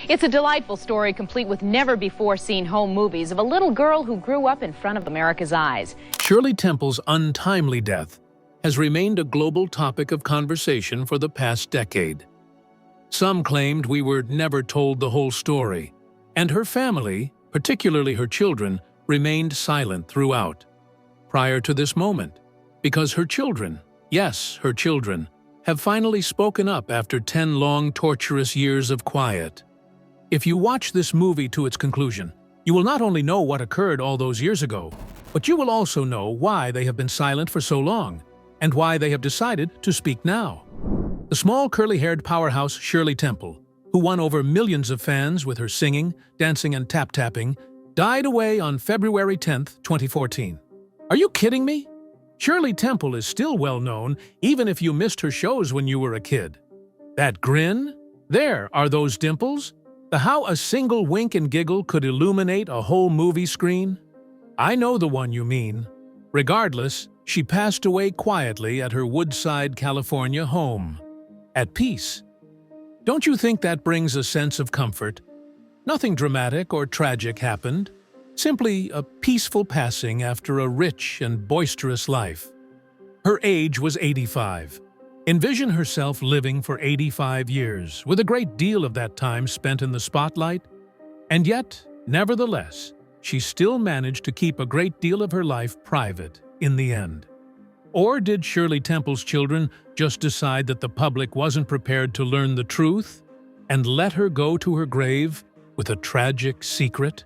It's a delightful story complete with never-before-seen home movies of a little girl who grew up in front of America's eyes. Shirley Temple's untimely death has remained a global topic of conversation for the past decade. Some claimed we were never told the whole story, and her family, particularly her children, remained silent throughout. Prior to this moment, because her children, yes, her children, have finally spoken up after 10 long, torturous years of quiet. If you watch this movie to its conclusion, you will not only know what occurred all those years ago, but you will also know why they have been silent for so long, and why they have decided to speak now. The small curly-haired powerhouse Shirley Temple, who won over millions of fans with her singing, dancing, and tap-tapping, died away on February 10, 2014. Are you kidding me? Shirley Temple is still well known, even if you missed her shows when you were a kid. That grin? There are those dimples? How a single wink and giggle could illuminate a whole movie screen? I know the one you mean. Regardless, she passed away quietly at her Woodside, California home. At peace. Don't you think that brings a sense of comfort? Nothing dramatic or tragic happened. Simply a peaceful passing after a rich and boisterous life. Her age was 85. Envision herself living for 85 years, with a great deal of that time spent in the spotlight. And yet, nevertheless, she still managed to keep a great deal of her life private in the end. Or did Shirley Temple's children just decide that the public wasn't prepared to learn the truth and let her go to her grave with a tragic secret?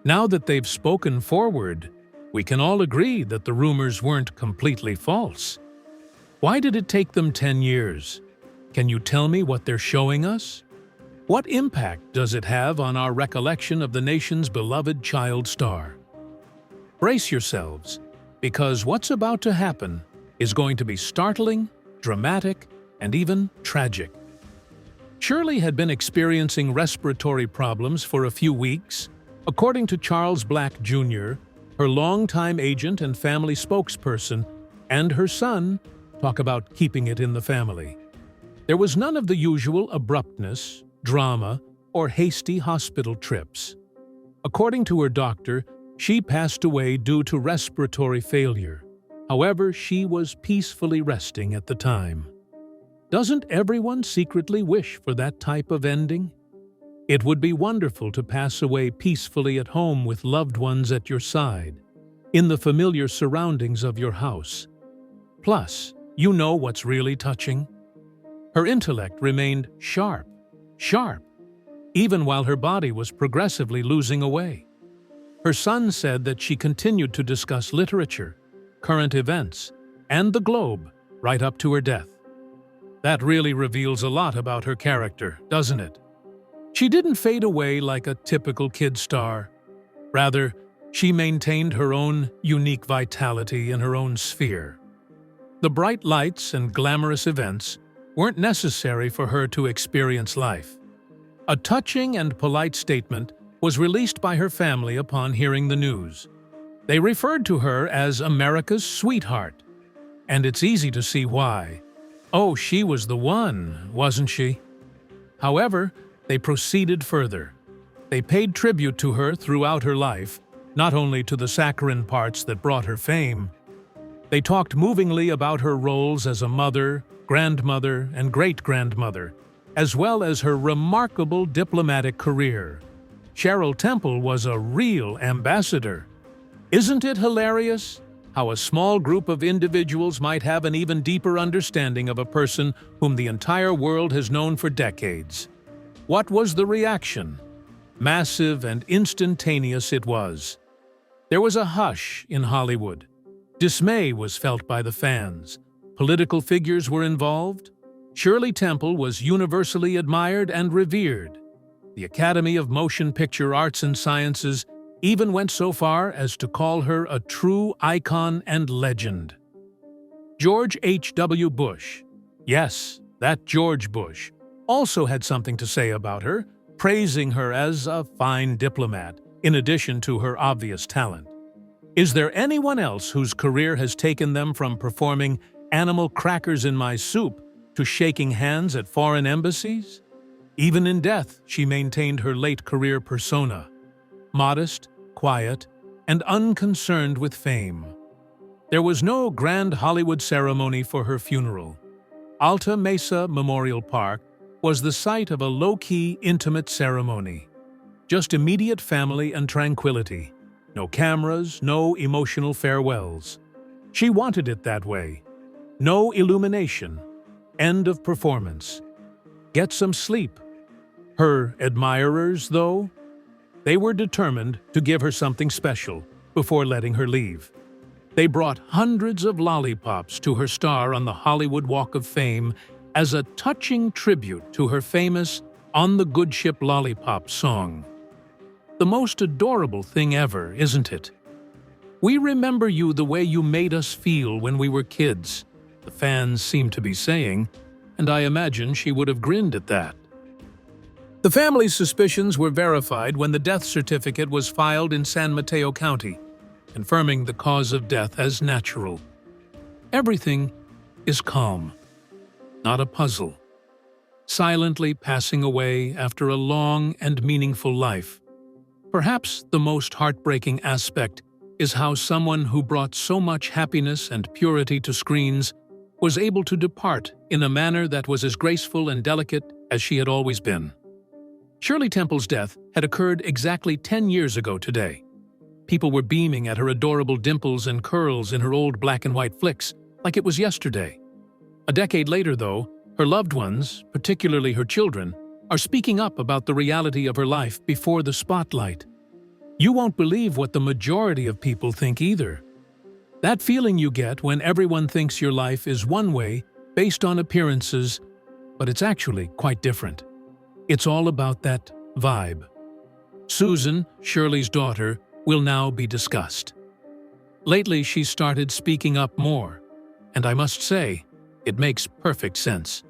Now that they've spoken forward, we can all agree that the rumors weren't completely false. Why did it take them 10 years? Can you tell me what they're showing us? What impact does it have on our recollection of the nation's beloved child star? Brace yourselves, because what's about to happen is going to be startling, dramatic, and even tragic. Shirley had been experiencing respiratory problems for a few weeks. According to Charles Black Jr., her longtime agent and family spokesperson, and her son, talk about keeping it in the family. There was none of the usual abruptness, drama, or hasty hospital trips. According to her doctor, she passed away due to respiratory failure. However, she was peacefully resting at the time. Doesn't everyone secretly wish for that type of ending? It would be wonderful to pass away peacefully at home with loved ones at your side, in the familiar surroundings of your house. Plus, you know what's really touching? Her intellect remained sharp, even while her body was progressively losing away. Her son said that she continued to discuss literature, current events, and the globe right up to her death. That really reveals a lot about her character, doesn't it? She didn't fade away like a typical kid star. Rather, she maintained her own unique vitality in her own sphere. The bright lights and glamorous events weren't necessary for her to experience life. A touching and polite statement was released by her family upon hearing the news. They referred to her as America's sweetheart, and it's easy to see why. Oh, she was the one, wasn't she? However, they proceeded further. They paid tribute to her throughout her life, not only to the saccharine parts that brought her fame. They talked movingly about her roles as a mother, grandmother, and great-grandmother, as well as her remarkable diplomatic career. Shirley Temple was a real ambassador. Isn't it hilarious how a small group of individuals might have an even deeper understanding of a person whom the entire world has known for decades? What was the reaction? Massive and instantaneous it was. There was a hush in Hollywood. Dismay was felt by the fans. Political figures were involved. Shirley Temple was universally admired and revered. The Academy of Motion Picture Arts and Sciences even went so far as to call her a true icon and legend. George H.W. Bush, yes, that George Bush, also had something to say about her, praising her as a fine diplomat, in addition to her obvious talent. Is there anyone else whose career has taken them from performing "Animal Crackers in My Soup" to shaking hands at foreign embassies? Even in death, she maintained her late career persona, modest, quiet, and unconcerned with fame. There was no grand Hollywood ceremony for her funeral. Alta Mesa Memorial Park was the site of a low-key, intimate ceremony. Just immediate family and tranquility. No cameras, no emotional farewells. She wanted it that way. No illumination. End of performance. Get some sleep. Her admirers, though, they were determined to give her something special before letting her leave. They brought hundreds of lollipops to her star on the Hollywood Walk of Fame as a touching tribute to her famous On the Good Ship Lollipop song. The most adorable thing ever, isn't it? We remember you the way you made us feel when we were kids, the fans seem to be saying, and I imagine she would have grinned at that. The family's suspicions were verified when the death certificate was filed in San Mateo County, confirming the cause of death as natural. Everything is calm, not a puzzle, silently passing away after a long and meaningful life. Perhaps the most heartbreaking aspect is how someone who brought so much happiness and purity to screens was able to depart in a manner that was as graceful and delicate as she had always been. Shirley Temple's death had occurred exactly 10 years ago today. People were beaming at her adorable dimples and curls in her old black and white flicks, like it was yesterday. A decade later, though, her loved ones, particularly her children, are speaking up about the reality of her life before the spotlight. You won't believe what the majority of people think either. That feeling you get when everyone thinks your life is one way, based on appearances, but it's actually quite different. It's all about that vibe. Susan, Shirley's daughter, will now be discussed. Lately, she's started speaking up more, and I must say, it makes perfect sense.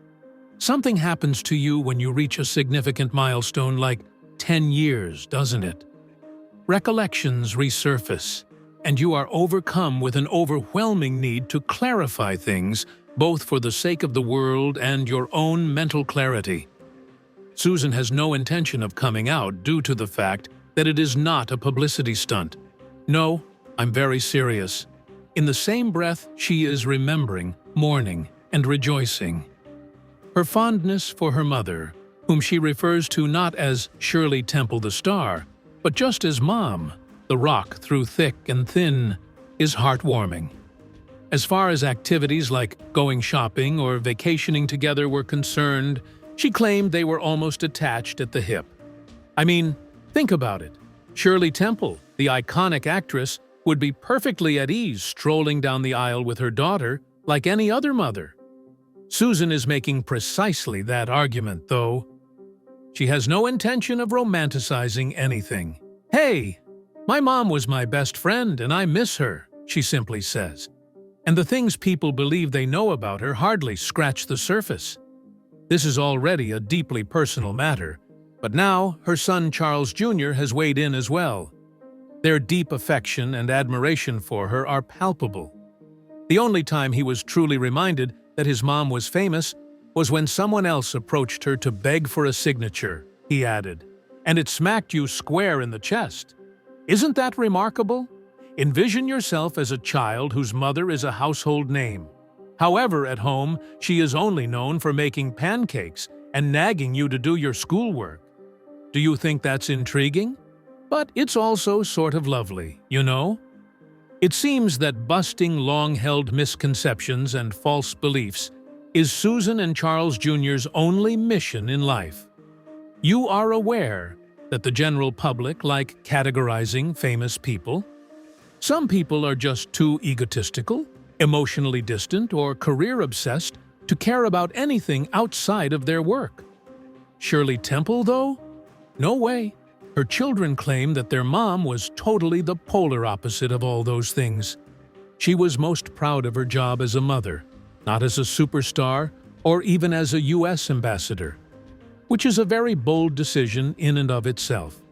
Something happens to you when you reach a significant milestone like 10 years, doesn't it? Recollections resurface, and you are overcome with an overwhelming need to clarify things, both for the sake of the world and your own mental clarity. Susan has no intention of coming out due to the fact that it is not a publicity stunt. No, I'm very serious. In the same breath, she is remembering, mourning, and rejoicing. Her fondness for her mother, whom she refers to not as Shirley Temple the Star, but just as Mom, the rock through thick and thin, is heartwarming. As far as activities like going shopping or vacationing together were concerned, she claimed they were almost attached at the hip. I mean, think about it. Shirley Temple, the iconic actress, would be perfectly at ease strolling down the aisle with her daughter like any other mother. Susan is making precisely that argument, though. She has no intention of romanticizing anything. "Hey, my mom was my best friend and I miss her," she simply says. And the things people believe they know about her hardly scratch the surface. This is already a deeply personal matter, but now her son Charles Jr. has weighed in as well. Their deep affection and admiration for her are palpable. The only time he was truly reminded that his mom was famous was when someone else approached her to beg for a signature, he added, and it smacked you square in the chest. Isn't that remarkable? Envision yourself as a child whose mother is a household name. However, at home, she is only known for making pancakes and nagging you to do your schoolwork. Do you think that's intriguing? But it's also sort of lovely, you know? It seems that busting long-held misconceptions and false beliefs is Susan and Charles Jr.'s only mission in life. You are aware that the general public like categorizing famous people. Some people are just too egotistical, emotionally distant, or career-obsessed to care about anything outside of their work. Shirley Temple, though? No way. Her children claim that their mom was totally the polar opposite of all those things. She was most proud of her job as a mother, not as a superstar or even as a U.S. ambassador, which is a very bold decision in and of itself.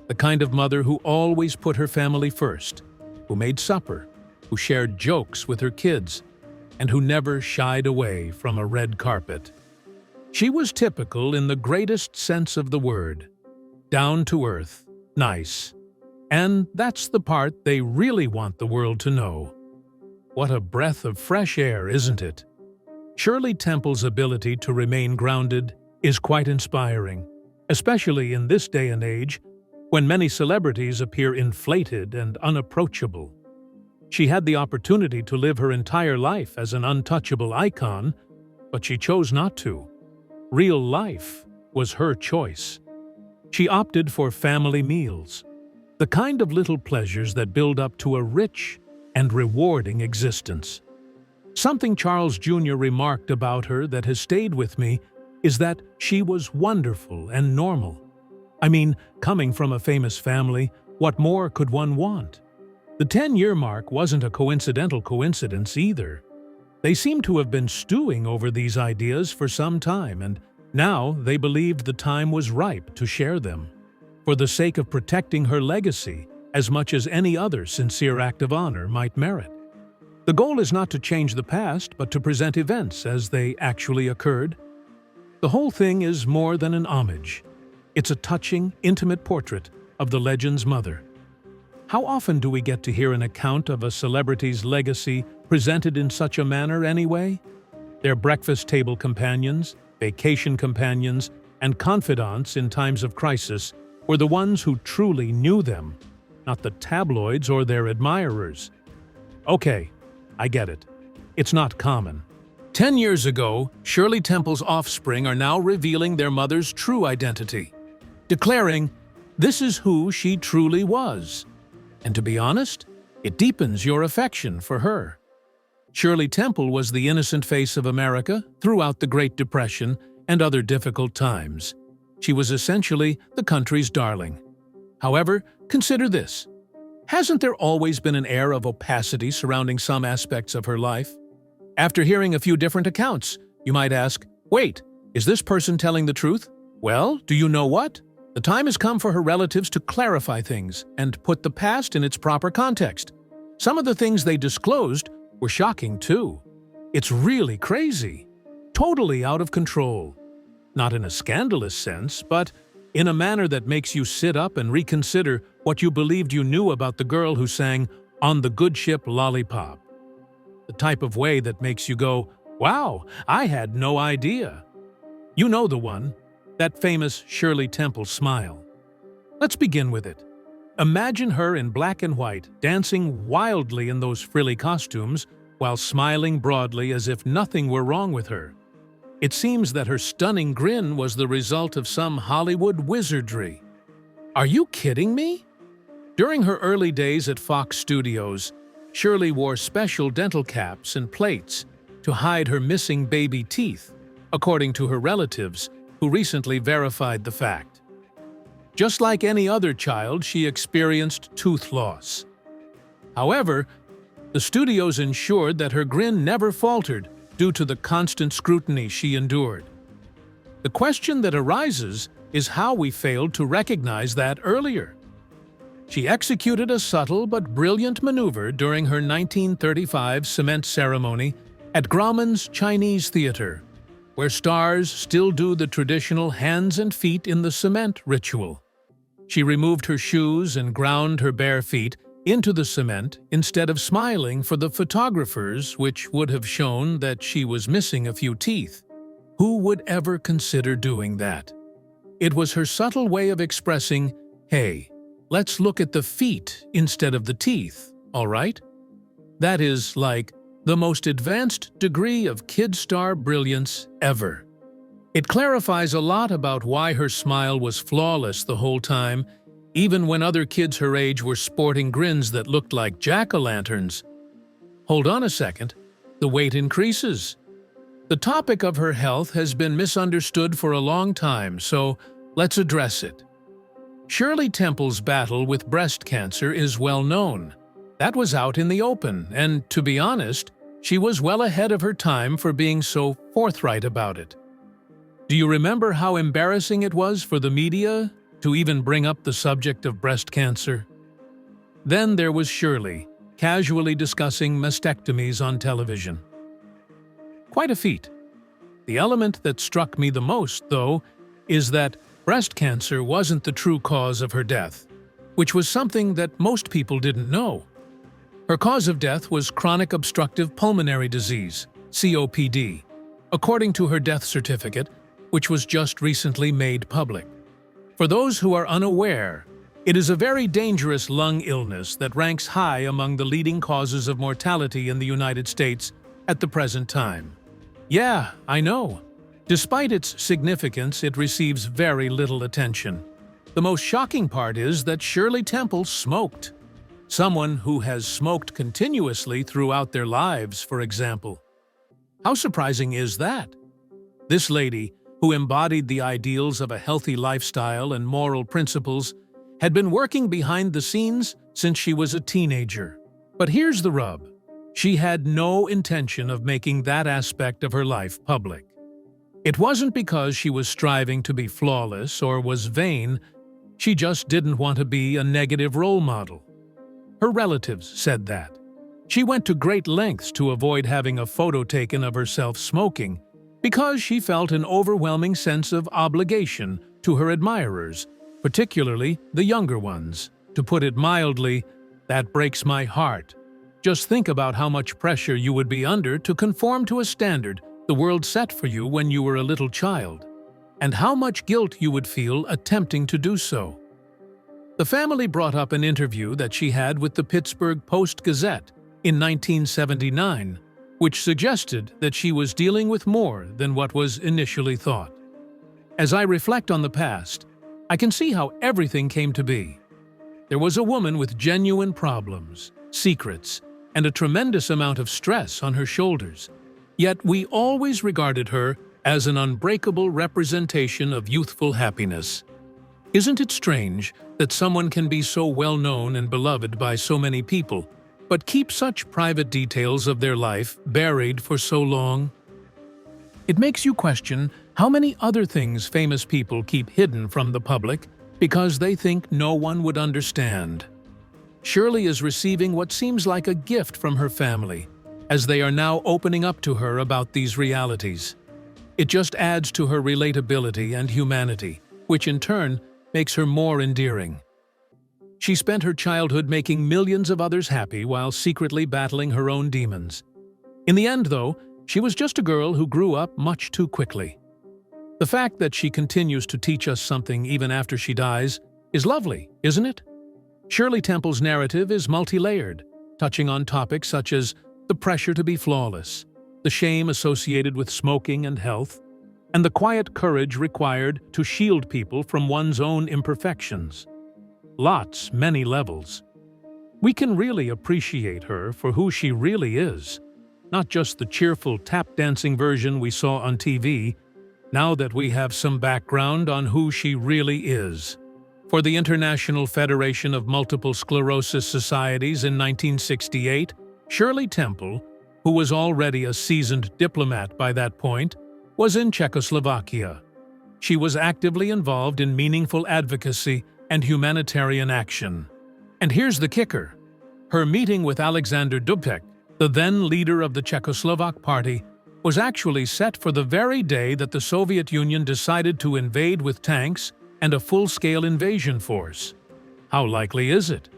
The kind of mother who always put her family first, who made supper, who shared jokes with her kids, and who never shied away from a red carpet. She was typical in the greatest sense of the word. Down to earth, nice. And that's the part they really want the world to know. What a breath of fresh air, isn't it? Shirley Temple's ability to remain grounded is quite inspiring, especially in this day and age when many celebrities appear inflated and unapproachable. She had the opportunity to live her entire life as an untouchable icon, but she chose not to. Real life was her choice. She opted for family meals, the kind of little pleasures that build up to a rich and rewarding existence. Something Charles Jr. remarked about her that has stayed with me is that she was wonderful and normal. I mean, coming from a famous family, what more could one want? The 10-year mark wasn't a coincidental coincidence either. They seem to have been stewing over these ideas for some time, and now they believed the time was ripe to share them, for the sake of protecting her legacy as much as any other sincere act of honor might merit. The goal is not to change the past, but to present events as they actually occurred. The whole thing is more than an homage. It's a touching, intimate portrait of the legend's mother. How often do we get to hear an account of a celebrity's legacy presented in such a manner anyway? Their breakfast table companions, vacation companions, and confidants in times of crisis were the ones who truly knew them, not the tabloids or their admirers. Okay, I get it. It's not common. 10 years ago, Shirley Temple's offspring are now revealing their mother's true identity, declaring, "This is who she truly was." And to be honest, it deepens your affection for her. Shirley Temple was the innocent face of America throughout the Great Depression and other difficult times. She was essentially the country's darling. However, consider this. Hasn't there always been an air of opacity surrounding some aspects of her life? After hearing a few different accounts, you might ask, wait, is this person telling the truth? Well, do you know what? The time has come for her relatives to clarify things and put the past in its proper context. Some of the things they disclosed were shocking too. It's really crazy. Totally out of control. Not in a scandalous sense, but in a manner that makes you sit up and reconsider what you believed you knew about the girl who sang "On the Good Ship Lollipop." The type of way that makes you go, wow, I had no idea. You know the one, that famous Shirley Temple smile. Let's begin with it. Imagine her in black and white, dancing wildly in those frilly costumes while smiling broadly as if nothing were wrong with her. It seems that her stunning grin was the result of some Hollywood wizardry. Are you kidding me? During her early days at Fox Studios, Shirley wore special dental caps and plates to hide her missing baby teeth, according to her relatives, who recently verified the fact. Just like any other child, she experienced tooth loss. However, the studios ensured that her grin never faltered due to the constant scrutiny she endured. The question that arises is how we failed to recognize that earlier. She executed a subtle but brilliant maneuver during her 1935 cement ceremony at Grauman's Chinese Theater, where stars still do the traditional hands and feet in the cement ritual. She removed her shoes and ground her bare feet into the cement instead of smiling for the photographers, which would have shown that she was missing a few teeth. Who would ever consider doing that? It was her subtle way of expressing, hey, let's look at the feet instead of the teeth, all right? That is like the most advanced degree of kid star brilliance ever. It clarifies a lot about why her smile was flawless the whole time, even when other kids her age were sporting grins that looked like jack-o'-lanterns. Hold on a second, the weight increases. The topic of her health has been misunderstood for a long time, so let's address it. Shirley Temple's battle with breast cancer is well known. That was out in the open, and to be honest, she was well ahead of her time for being so forthright about it. Do you remember how embarrassing it was for the media to even bring up the subject of breast cancer? Then there was Shirley, casually discussing mastectomies on television. Quite a feat. The element that struck me the most, though, is that breast cancer wasn't the true cause of her death, which was something that most people didn't know. Her cause of death was chronic obstructive pulmonary disease, COPD, according to her death certificate, which was just recently made public. For those who are unaware, it is a very dangerous lung illness that ranks high among the leading causes of mortality in the United States at the present time. Yeah, I know. Despite its significance, it receives very little attention. The most shocking part is that Shirley Temple smoked. Someone who has smoked continuously throughout their lives, for example. How surprising is that? This lady, who embodied the ideals of a healthy lifestyle and moral principles, had been working behind the scenes since she was a teenager. But here's the rub. She had no intention of making that aspect of her life public. It wasn't because she was striving to be flawless or was vain, she just didn't want to be a negative role model. Her relatives said that. She went to great lengths to avoid having a photo taken of herself smoking because she felt an overwhelming sense of obligation to her admirers, particularly the younger ones. To put it mildly, that breaks my heart. Just think about how much pressure you would be under to conform to a standard the world set for you when you were a little child, and how much guilt you would feel attempting to do so. The family brought up an interview that she had with the Pittsburgh Post-Gazette in 1979, which suggested that she was dealing with more than what was initially thought. As I reflect on the past, I can see how everything came to be. There was a woman with genuine problems, secrets, and a tremendous amount of stress on her shoulders. Yet we always regarded her as an unbreakable representation of youthful happiness. Isn't it strange that someone can be so well-known and beloved by so many people, but keep such private details of their life buried for so long? It makes you question how many other things famous people keep hidden from the public because they think no one would understand. Shirley is receiving what seems like a gift from her family, as they are now opening up to her about these realities. It just adds to her relatability and humanity, which in turn makes her more endearing. She spent her childhood making millions of others happy while secretly battling her own demons. In the end, though, she was just a girl who grew up much too quickly. The fact that she continues to teach us something even after she dies is lovely, isn't it? Shirley Temple's narrative is multi-layered, touching on topics such as the pressure to be flawless, the shame associated with smoking and health, and the quiet courage required to shield people from one's own imperfections. Many levels. We can really appreciate her for who she really is, not just the cheerful tap-dancing version we saw on TV, now that we have some background on who she really is. For the International Federation of Multiple Sclerosis Societies in 1968, Shirley Temple, who was already a seasoned diplomat by that point, was in Czechoslovakia. She was actively involved in meaningful advocacy and humanitarian action. And here's the kicker. Her meeting with Alexander Dubček, the then leader of the Czechoslovak Party, was actually set for the very day that the Soviet Union decided to invade with tanks and a full-scale invasion force. How likely is it?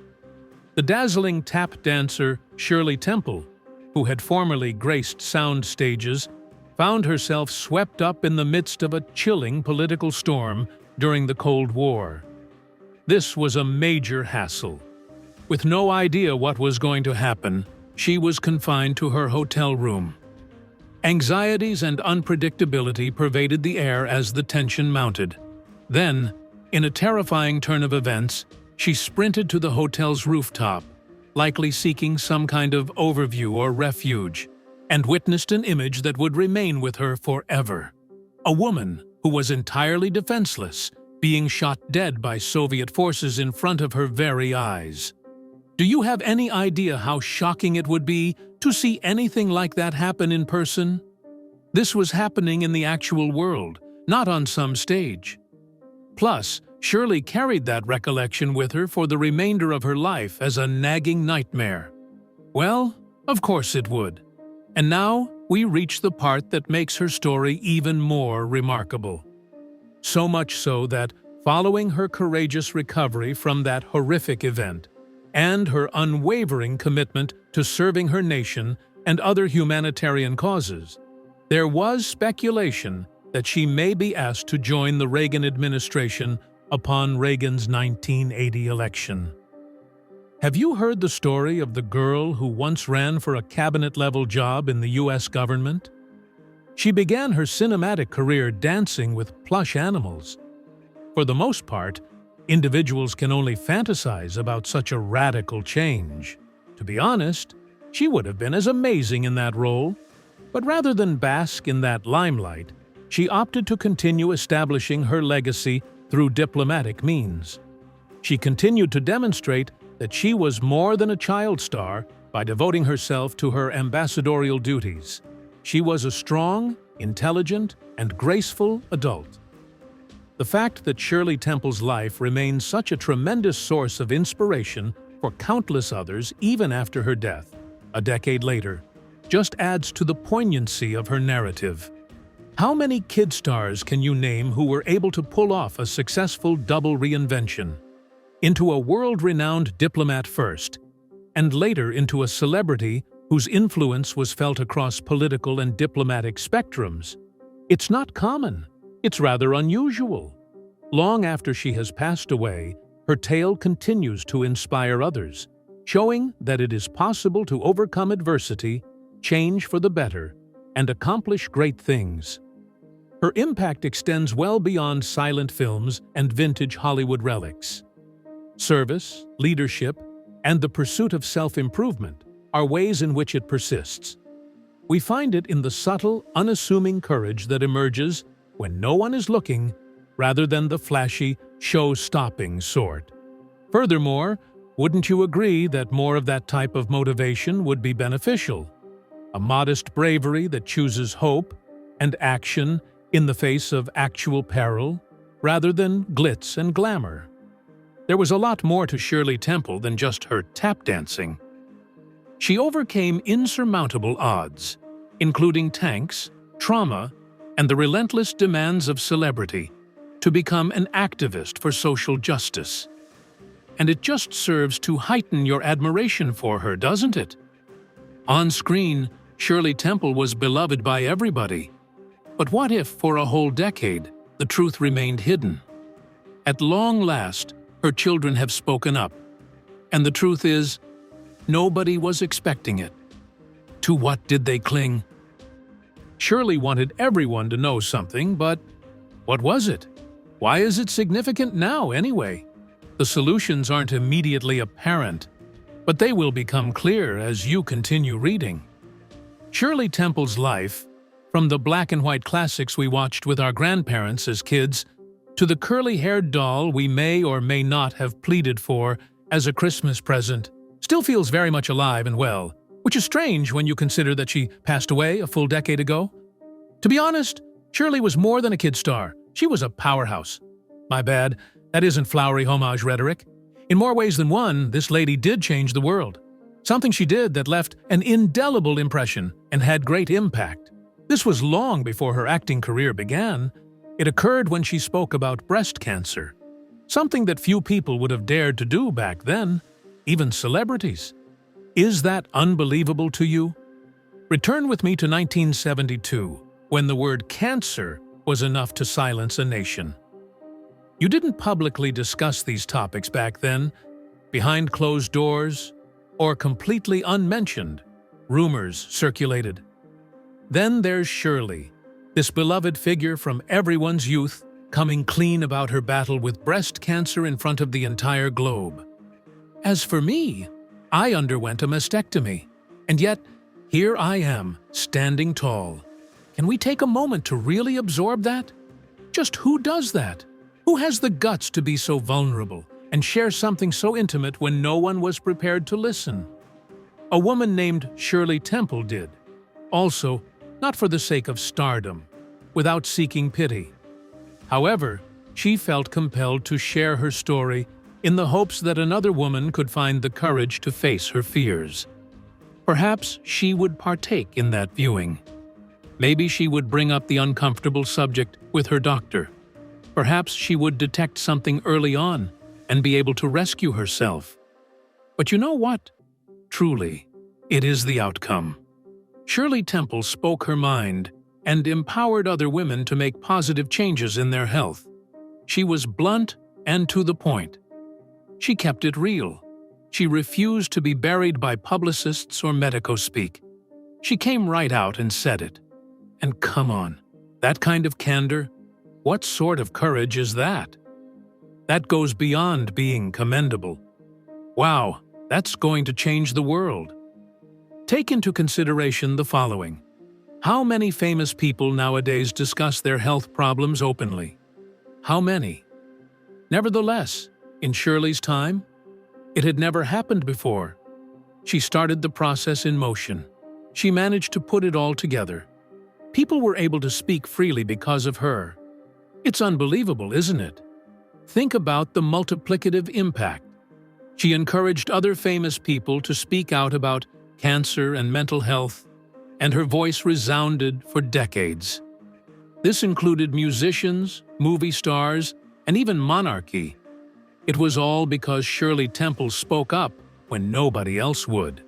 The dazzling tap dancer Shirley Temple, who had formerly graced sound stages, found herself swept up in the midst of a chilling political storm during the Cold War. This was a major hassle. With no idea what was going to happen, she was confined to her hotel room. Anxieties and unpredictability pervaded the air as the tension mounted. Then, in a terrifying turn of events, she sprinted to the hotel's rooftop, likely seeking some kind of overview or refuge, and witnessed an image that would remain with her forever. A woman who was entirely defenseless, being shot dead by Soviet forces in front of her very eyes. Do you have any idea how shocking it would be to see anything like that happen in person? This was happening in the actual world, not on some stage. Plus, Shirley carried that recollection with her for the remainder of her life as a nagging nightmare. Well, of course it would. And now we reach the part that makes her story even more remarkable. So much so that, following her courageous recovery from that horrific event, and her unwavering commitment to serving her nation and other humanitarian causes, there was speculation that she may be asked to join the Reagan administration upon Reagan's 1980 election. Have you heard the story of the girl who once ran for a cabinet-level job in the U.S. government? She began her cinematic career dancing with plush animals. For the most part, individuals can only fantasize about such a radical change. To be honest, she would have been as amazing in that role. But rather than bask in that limelight, she opted to continue establishing her legacy through diplomatic means. She continued to demonstrate that she was more than a child star by devoting herself to her ambassadorial duties. She was a strong, intelligent, and graceful adult. The fact that Shirley Temple's life remains such a tremendous source of inspiration for countless others even after her death, a decade later, just adds to the poignancy of her narrative. How many kid stars can you name who were able to pull off a successful double reinvention? Into a world-renowned diplomat first, and later into a celebrity whose influence was felt across political and diplomatic spectrums. It's not common. It's rather unusual. Long after she has passed away, her tale continues to inspire others, showing that it is possible to overcome adversity, change for the better, and accomplish great things. Her impact extends well beyond silent films and vintage Hollywood relics. Service, leadership, and the pursuit of self-improvement are ways in which it persists. We find it in the subtle, unassuming courage that emerges when no one is looking, rather than the flashy, show-stopping sort. Furthermore, wouldn't you agree that more of that type of motivation would be beneficial? A modest bravery that chooses hope and action in the face of actual peril, rather than glitz and glamour. There was a lot more to Shirley Temple than just her tap dancing. She overcame insurmountable odds, including tanks, trauma, and the relentless demands of celebrity, to become an activist for social justice. And it just serves to heighten your admiration for her, doesn't it? On screen, Shirley Temple was beloved by everybody. But what if, for a whole decade, the truth remained hidden? At long last, her children have spoken up. And the truth is, nobody was expecting it. To what did they cling? Shirley wanted everyone to know something, but what was it? Why is it significant now, anyway? The solutions aren't immediately apparent, but they will become clear as you continue reading. Shirley Temple's life, from the black and white classics we watched with our grandparents as kids, to the curly-haired doll we may or may not have pleaded for as a Christmas present, still feels very much alive and well, which is strange when you consider that she passed away a full decade ago. To be honest, Shirley was more than a kid star. She was a powerhouse. My bad, that isn't flowery homage rhetoric. In more ways than one, this lady did change the world. Something she did that left an indelible impression and had great impact. This was long before her acting career began. It occurred when she spoke about breast cancer, something that few people would have dared to do back then, even celebrities. Is that unbelievable to you? Return with me to 1972, when the word cancer was enough to silence a nation. You didn't publicly discuss these topics back then, behind closed doors, or completely unmentioned. Rumors circulated. Then there's Shirley, this beloved figure from everyone's youth, coming clean about her battle with breast cancer in front of the entire globe. As for me, I underwent a mastectomy, and yet here I am, standing tall. Can we take a moment to really absorb that? Just who does that? Who has the guts to be so vulnerable and share something so intimate when no one was prepared to listen? A woman named Shirley Temple did. Also, not for the sake of stardom, without seeking pity. However, she felt compelled to share her story in the hopes that another woman could find the courage to face her fears. Perhaps she would partake in that viewing. Maybe she would bring up the uncomfortable subject with her doctor. Perhaps she would detect something early on and be able to rescue herself. But you know what? Truly, it is the outcome. Shirley Temple spoke her mind and empowered other women to make positive changes in their health. She was blunt and to the point. She kept it real. She refused to be buried by publicists or medico-speak. She came right out and said it. And come on, that kind of candor? What sort of courage is that? That goes beyond being commendable. Wow, that's going to change the world. Take into consideration the following. How many famous people nowadays discuss their health problems openly? How many? Nevertheless, in Shirley's time, it had never happened before. She started the process in motion. She managed to put it all together. People were able to speak freely because of her. It's unbelievable, isn't it? Think about the multiplicative impact. She encouraged other famous people to speak out about cancer and mental health, and her voice resounded for decades. This included musicians, movie stars, and even monarchy. It was all because Shirley Temple spoke up when nobody else would.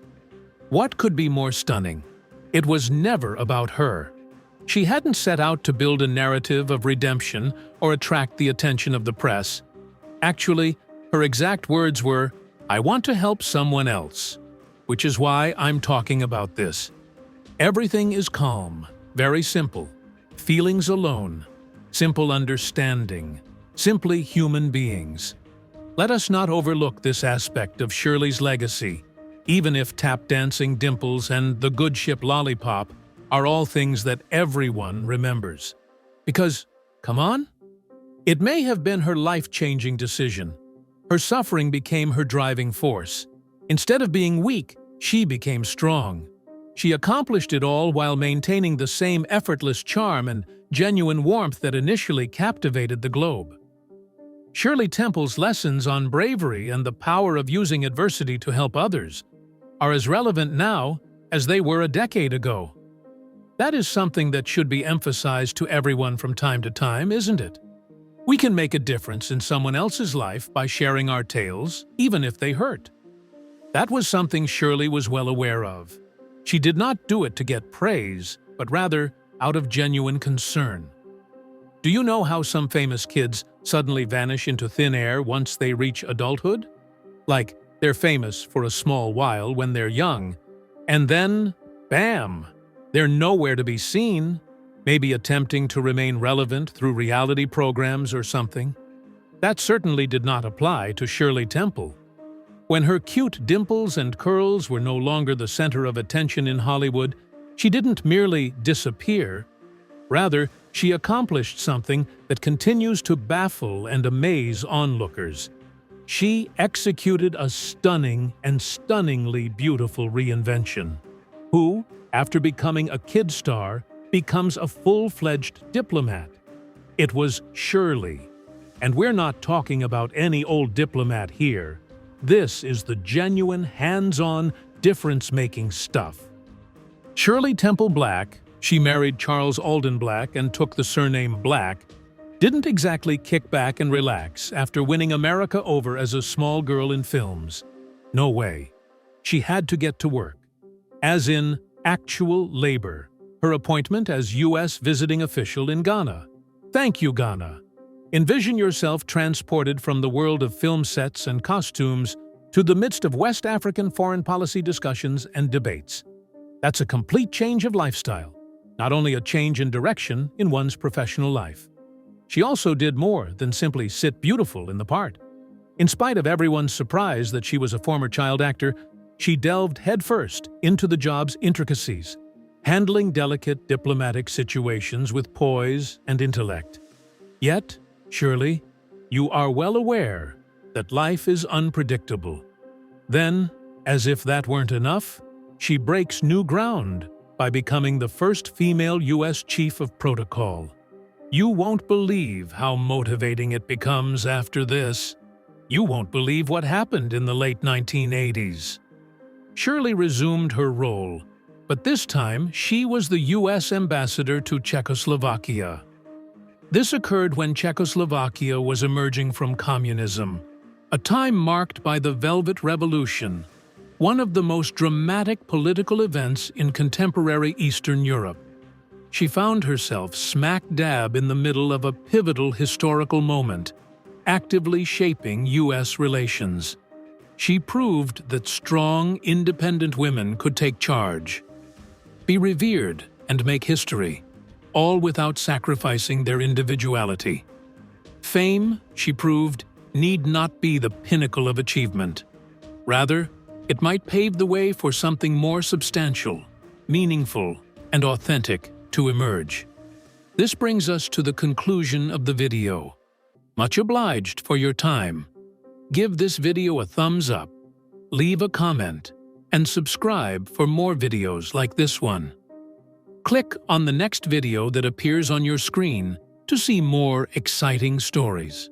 What could be more stunning? It was never about her. She hadn't set out to build a narrative of redemption or attract the attention of the press. Actually, her exact words were, "I want to help someone else," which is why I'm talking about this. Everything is calm, very simple. Feelings alone, simple understanding, simply human beings. Let us not overlook this aspect of Shirley's legacy, even if tap dancing, dimples, and the good ship lollipop are all things that everyone remembers. Because, come on, it may have been her life-changing decision. Her suffering became her driving force. Instead of being weak, she became strong. She accomplished it all while maintaining the same effortless charm and genuine warmth that initially captivated the globe. Shirley Temple's lessons on bravery and the power of using adversity to help others are as relevant now as they were a decade ago. That is something that should be emphasized to everyone from time to time, isn't it? We can make a difference in someone else's life by sharing our tales, even if they hurt. That was something Shirley was well aware of. She did not do it to get praise, but rather out of genuine concern. Do you know how some famous kids suddenly vanish into thin air once they reach adulthood? Like, they're famous for a small while when they're young, and then, bam! They're nowhere to be seen, maybe attempting to remain relevant through reality programs or something. That certainly did not apply to Shirley Temple. When her cute dimples and curls were no longer the center of attention in Hollywood, she didn't merely disappear. Rather, she accomplished something that continues to baffle and amaze onlookers. She executed a stunning and stunningly beautiful reinvention, who, after becoming a kid star, becomes a full-fledged diplomat. It was Shirley. And we're not talking about any old diplomat here. This is the genuine, hands-on, difference-making stuff. Shirley Temple Black, she married Charles Alden Black and took the surname Black, didn't exactly kick back and relax after winning America over as a small girl in films. No way. She had to get to work. As in, actual labor. Her appointment as U.S. visiting official in Ghana. Thank you, Ghana. Envision yourself transported from the world of film sets and costumes to the midst of West African foreign policy discussions and debates. That's a complete change of lifestyle, not only a change in direction in one's professional life. She also did more than simply sit beautiful in the part. In spite of everyone's surprise that she was a former child actor, she delved headfirst into the job's intricacies, handling delicate diplomatic situations with poise and intellect. Yet, Shirley, you are well aware that life is unpredictable. Then, as if that weren't enough, she breaks new ground by becoming the first female U.S. Chief of Protocol. You won't believe how motivating it becomes after this. You won't believe what happened in the late 1980s. Shirley resumed her role, But this time, she was the U.S. ambassador to Czechoslovakia. This occurred when Czechoslovakia was emerging from communism, a time marked by the Velvet Revolution, one of the most dramatic political events in contemporary Eastern Europe. She found herself smack dab in the middle of a pivotal historical moment, actively shaping U.S. relations. She proved that strong, independent women could take charge, be revered, and make history, all without sacrificing their individuality. Fame, she proved, need not be the pinnacle of achievement. Rather, it might pave the way for something more substantial, meaningful, and authentic to emerge. This brings us to the conclusion of the video. Much obliged for your time. Give this video a thumbs up, leave a comment, and subscribe for more videos like this one. Click on the next video that appears on your screen to see more exciting stories.